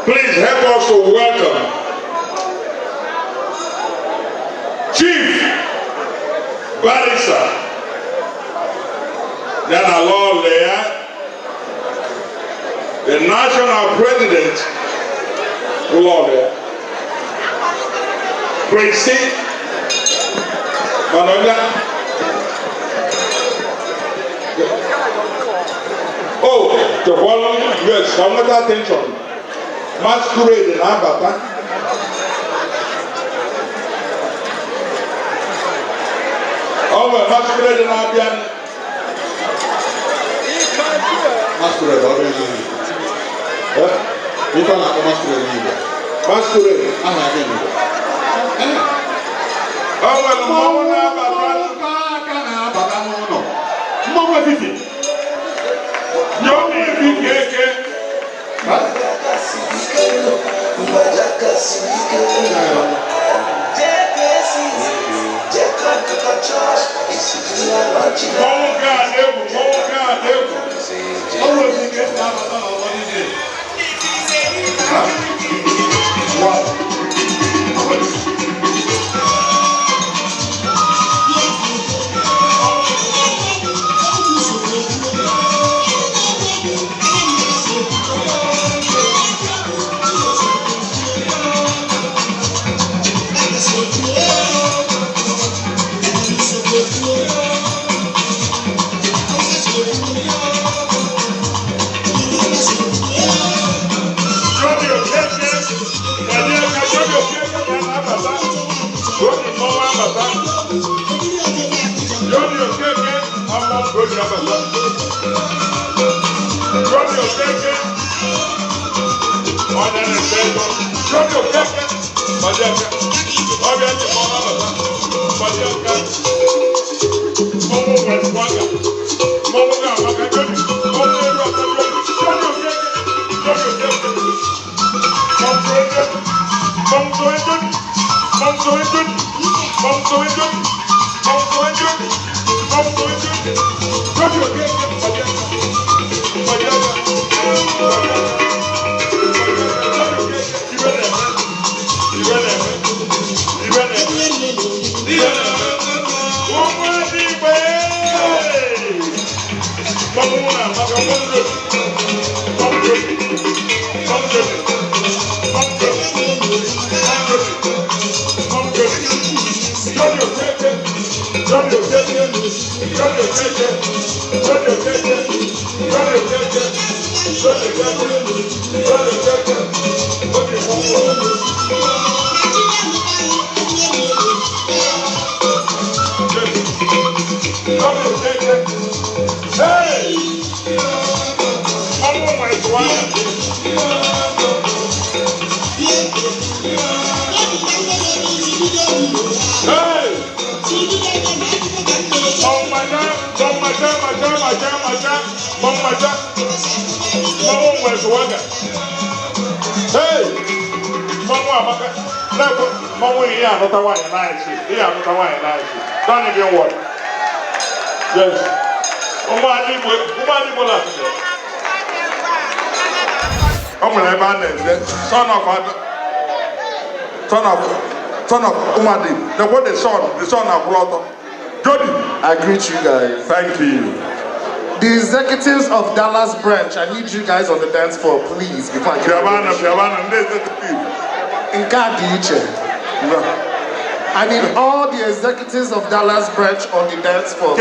Please help us to welcome Chief Barrister Yana Lawley, the National President Lawley, President Manoga. Oh, the following, yes, I want attention. Masquerade in Abata. Oh, masquerade in Abian. Masquerade, you can't have a masquerade either. Masquerade, I'm not getting it. Oh, well, Mama, no, Mgbajiaka Don't even worry. Yes. UmaAda Igbo DALLAS. Son of UmaAda. The son of Lotto. Jody. I greet you guys. Thank you. The executives of Dallas branch, I need you guys on the dance floor, please. Before I I need all the executives of Dallas branch on the dance floor.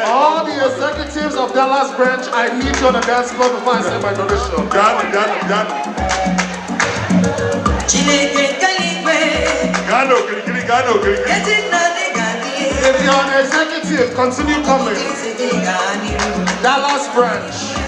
All the executives of Dallas branch, I need you on the dance floor before I say my donation. If you're an executive, continue coming. Dallas branch.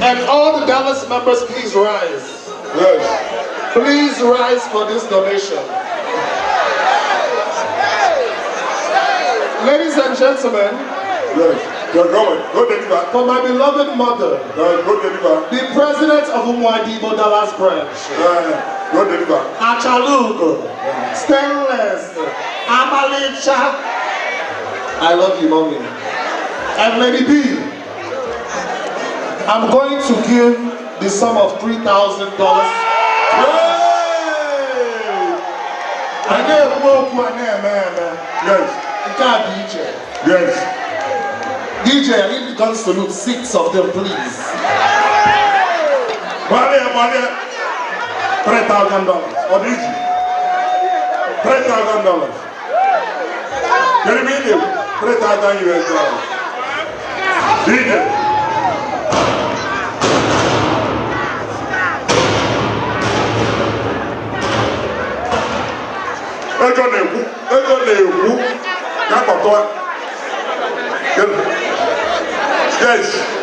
And all the Dallas members, please rise. Yes. Please rise for this donation. Ladies and gentlemen, Yes. Go deliver. for my beloved mother, Go deliver. the president of UmaAda Igbo DALLAS branch, Go deliver. Achalugo, Stainless, Amalicha. I love you, mommy. And Lady B, I'm going to give the sum of $3,000. I gave both my name, man. Yes. You can't DJ. Yes. DJ, I need the guns to loot 6 of them, please. Money, $3,000. What is it? $3,000. Can you mean it? $3,000 US. DJ. Ego na-ekwu. Yes.